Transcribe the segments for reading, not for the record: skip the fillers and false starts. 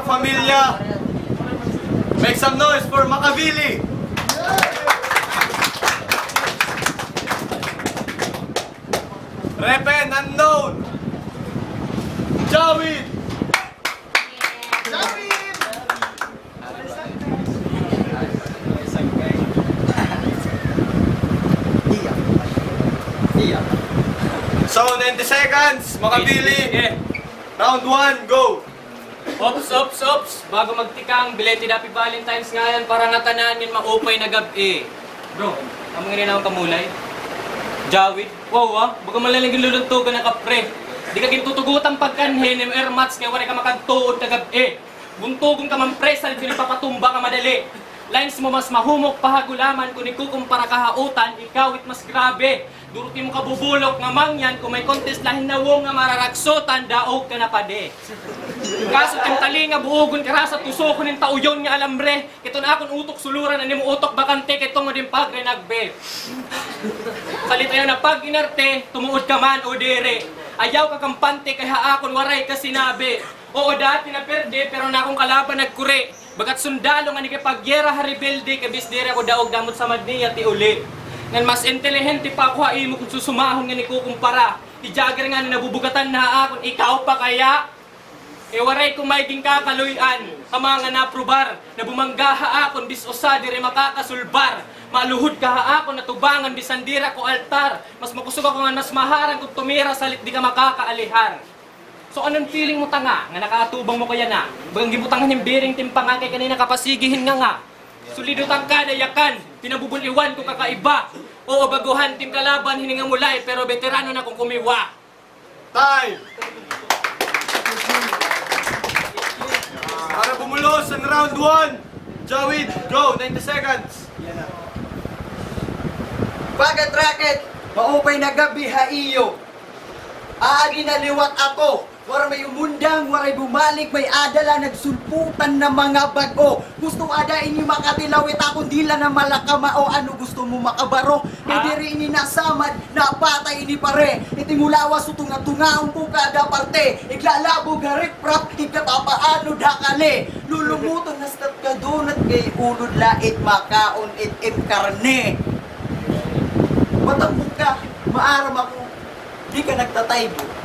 Familia. Make some noise for Makavili. Repen Unknown. Jawid. So, 90 seconds, Makavili. Round 1, go! Ops! Bago magtikang, belated happy Valentine's nga yan para nga tanan yun maupay na gabi. Bro, among nga na kamulay. Jawid, wow baga malalang luluntugan ng kapre. Di ka gintutugutan pagkanhin, MR mats, kaya wala ka makagtuod na gabi. Buntugon ka man pre, salit papatumba ka madali. Lines mo mas mahumok pahagulaman kung ikukumpara kahautan, ikaw it mas grabe. Duruti mo kabubulok nga mangyan kung may contest lahin na wong nga mararagsotan, daog ka na pade. Kaso tintali nga buugon ka rasa tusokon ng tauyon nga alambre. Ito na akong utok suluran, ani mo utok bakante, kitong madimpag rin nagbe. Salit ayaw na pag inarte, tumuod ka man o dere. Ayaw ka kampante kaya akon waray ka sinabi. Oo dati na perde pero na akong kalaban nagkure. Bagat sundalo nga ni kapagyera haribelde, kabis dere ako daog damot sa madniya ti uli. Ngan mas intelihente pa ako haimo kung susumahon nga ni kukumpara. Di-jagger nga na nabubugatan na akon, ikaw pa kaya? E waray kung may kakaluyan, kamanga na prubar, na bumanggaha akon bis osa dire makakasulbar. Maluhod ka akon na tubangan bisandira ko altar. Mas makusog ako nga mas maharang kung tumira salit di ka makakaalihan. So anong feeling mo tanga nga nakatubang mo kaya na? Bagang gibutangan yung biring timpang nga kay kanina kapasigihin nga. Sulidutan ka, dayakan, pinabubuliwan ko kakaiba. Oo, baguhan, team kalaban, hininga mulay, pero veterano na kung kumiwa. Time! Para bumulos ang round 1, Jawid, go, 90 seconds. Bagat racket, maupay na gabi ha iyo. Aagi na liwat ako. Wara may umundang, waray bumalik, may adala, nagsulputan na mga bago. Gusto ada ini makatilawit akong dila na malakama o ano gusto mo makabaro. Kaya diri ini nasamad, napatay ini pare. Itimulawas utunga-tungaong po kada parte. Iglalabo garip prap, ikatapaano dakale. Lulumuton na stat ka donut kay ulod lait makaon itim karne. Matambok ka, maaram ako, di ka nagtataybo.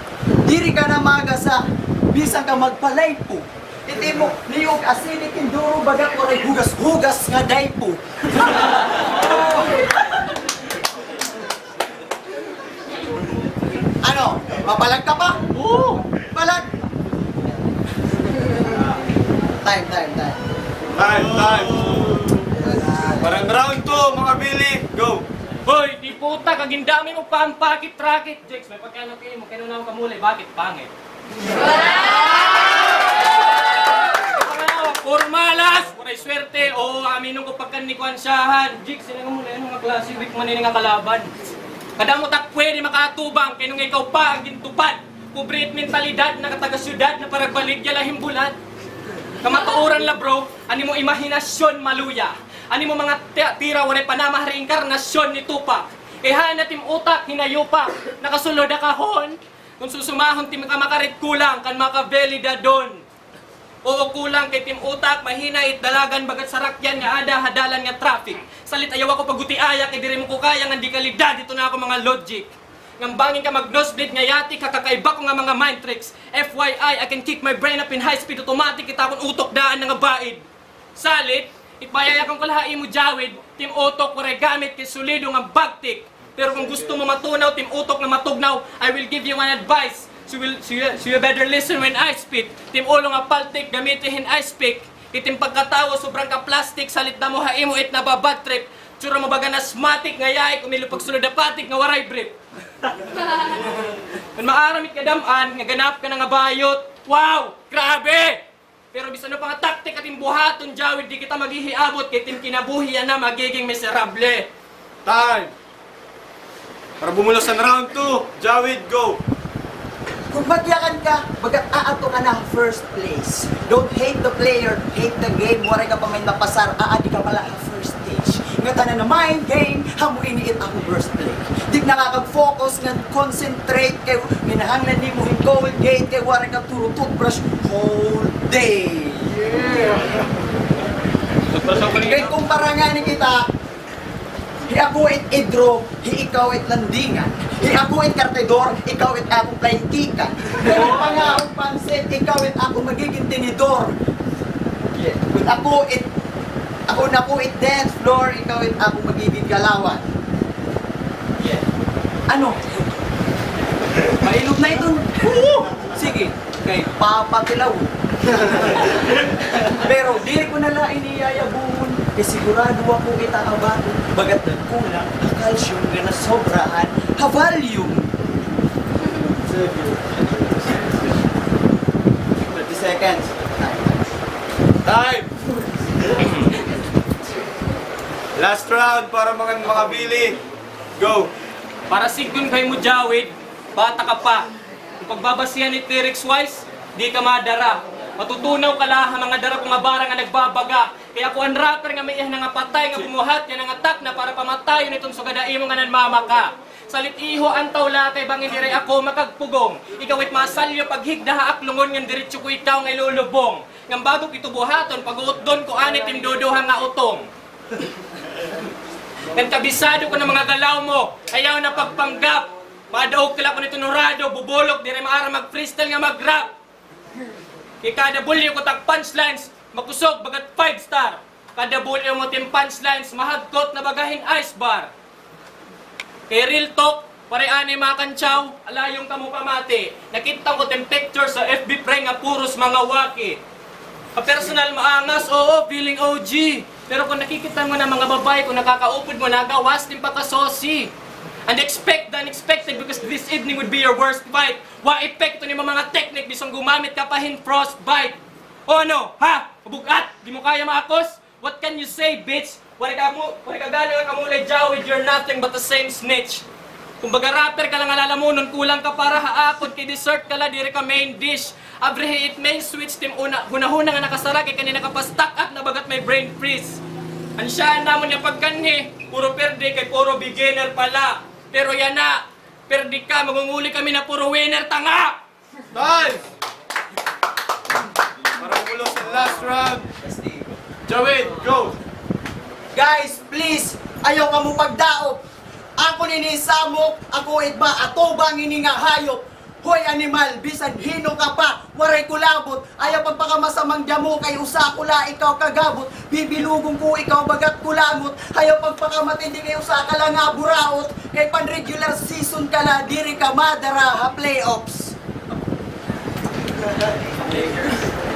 Diri ka na magasa, bisang ka magpalay po. Iti mo, niyog acidic induro bagat mo rin hugas-hugas nga day po. Ano, mapalag ka pa? Oo, palag. Time. Time. Parang round 2, Makavili, go! Hoy, di puta, kagindami mo pa ang pakit-rakit. Jex, may pagkano kayo mo, kaya naman kamulay, bakit pangit? Formalas! Waray swerte, o aminong ko pagkanikuan siyahan. Jex, sila nga muna, ano nga klase, week man nga kalaban. Kadamo tak pwede makatubang, kaya nung ikaw pa ang gintupad. Kubrit mentalidad na kataga-syudad na paragbalik yalahim bulat. Kamatauran la bro, ani mo imahinasyon maluya. Ani mo mga tira wala panamah reinkarnasyon ni Tupac. Ehana tim utak hinayupa, nakasulod na kahon. Kung susumahon tim ka makarit kulang kan Makavili dadon. Oo kulang kay tim utak mahina it dalagan bagat sarakyan nga ada hadalan nga traffic. Salit ayaw ako paguti aya kay diri mo ko kaya nga di kalidad dito na ako mga logic. Ngambangin ka mag-nosebleed nga yati kakakaiba ko nga mga mind tricks. FYI, I can kick my brain up in high speed automatic kita akong utok daan nga baid. Salit, ipayayakang ko lahat mo Jawid, Team Utok waray gamit kay solido nga bagtik. Pero kung gusto mo matunaw, Team Utok na matugnaw, I will give you one advice. So you better listen when I speak. Team Ulo nga paltik, gamitin I speak. Itim pagkatawa, sobrang ka plastic, salit na mo haimo it na babad trip. Tsura mo baga nasmatic, ngayaik, umilupag sulod na patik, nga waray brief. Kung maaramit ka daman, nga ganap ka na nga bayot. Wow! Grabe! Pero bisa na pa nga taktik at imbuhaton, Jawid, di kita maghihiabot kay tim kinabuhi yan na magiging miserable. Time! Para bumulos ang round 2, Jawid, go! Kung magyakan ka, bagat aato ka na first place. Don't hate the player, hate the game. Waray ka pa may napasar, aadi ka pala ang first stage. Nga tanan na mind game, hamo iniit ako first play. Di nakakag-focus, nga concentrate kay minahanglan ni mo yung goal gate, kay waray ka turo toothbrush whole day. Kaya kung paranganin kita, hi ako it idro, hi ikaw it landingan. Hi ako it kartedor, ikaw it akong plaintikan. Kaya pa nga akong pansit, ikaw it akong magiging tinidor. Yeah. Kung ako na po it dance floor, ikaw it akong magiging galawan. Yeah. Ano? Mailog na ito. Sige, kay papatilaw. Pero di ko na lang iniyayabungon. Kaya sigurado ako itaabato. Bagat nagkulang, calcium nga na sobrahan, ha-volume. 30 seconds. Time! Last round para mga Billy. Go! Para sigun kay mo, Jawid, bata ka pa. Kung pagbabasihan ni lyrics wise, di ka madara. Matutunaw ka lang mga dara kung abara nga nagbabaga. Kaya ako ang rapper nga may nga patay nga bumuhat nga nga attack na para pamatayo nitong sugadaimo nga nanmamaka. Salit iho ang tawla kay bangin dire ako makagpugong. Ikaw it masalyo paghigda haaklungon nga diretso ko ikaw nga ilulubong. Ngam bago kitubuhaton pag-uot doon ko ani timduduha nga utong. Kan kabisado ko ng mga galaw mo, ayaw na pagpanggap. Madaog kila ko nito nurado, bubulok, dire maara mag-freestyle nga mag-rap. Kaya kada bulyo ko tag punchlines, makusog bagat 5 star. Kada bulyo mo tim punchlines, mahagkot na bagahing ice bar. Kaya real talk, pare ani mga kantsaw, alayong kamo pamati. Nakita ko tim picture sa FB pre nga puros mga waki. Personal maangas, oo, feeling OG. Pero kung nakikita mo na mga babae, kung nakakaupod mo, nagawas din pa kasosi. And expect the unexpected because this evening would be your worst fight. Wa epekto ni mga technique, bisong gumamit ka pa hin frostbite. O ano, ha? Bugat? Di mo kaya maakos? What can you say, bitch? Wari ka gano'n ang kamulay Jawid, you're nothing but the same snitch. Kung baga rapper ka lang alalamunon, kulang ka para haapod, kay dessert ka lang, diri ka main dish. Abrehe it may switch team hunahuna nga nakasara kay kanina ka pa stack up na bagat may brain freeze. Ansyahan namon yung pagkanhi, puro perde kay puro beginner pala. Pero yan na, perde ka, magunguli kami na puro winner, tanga! Time! Para mulo sa last round. Jawid, go! Guys, please, ayaw ka mo pagdaop. Ako ninisamok, ako itba, ato bang nga hayop. Hoy animal, bisan hino ka pa, waray kulabot. Ayaw pagpakamasamang damo kay usa kula ikaw kagabot. Bibilugong ko ikaw bagat kulamot. Ayaw pagpakamatindi kay usa ka lang nga buraot. Kay pan regular season ka la, diri ka madara ha playoffs.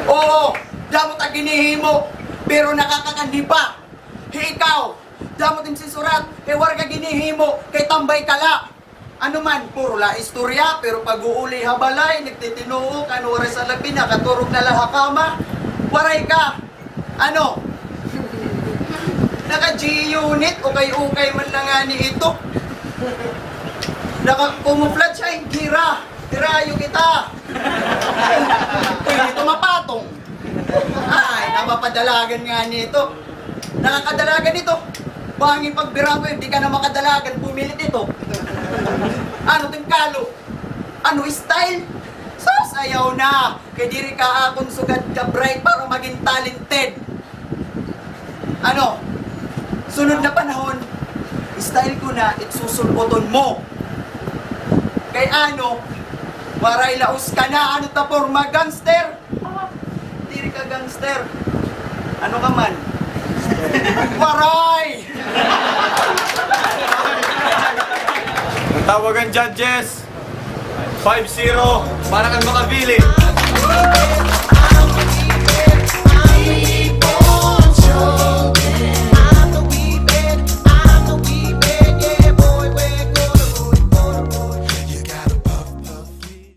Oo, damot ang ginihimo, pero nakakakanhi pa. Ikaw, damot yung sisurat, kay war ka ginihimo, kay tambay ka la. Ano man, puro la istorya, pero pag-uuli habalay, nagtitinoo, kano oras sa labi, nakaturog na lahakama, waray ka. Ano? Naka-G-unit, ukay-ukay man na nga ni ito. Naka-camouflage siya, gira. Tirayo kita. Uy, ito mapatong. Ay, napapadalagan nga nito. Nakakadalagan ito. Bangin pagbira mo, hindi ka na makadalagan, pumilit ito. Ano tingkalo? Ano style? Sasayaw na. Kaya diri ka akong sugad ka bright para maging talented. Ano? Sunod na panahon, style ko na, itsusulpoton mo. Kay ano? Waray laos ka na, ano ta forma gangster? Diri ka gangster. Ano ka man? Waray! Ang tawagan judges, 5-0 para kang Makabili.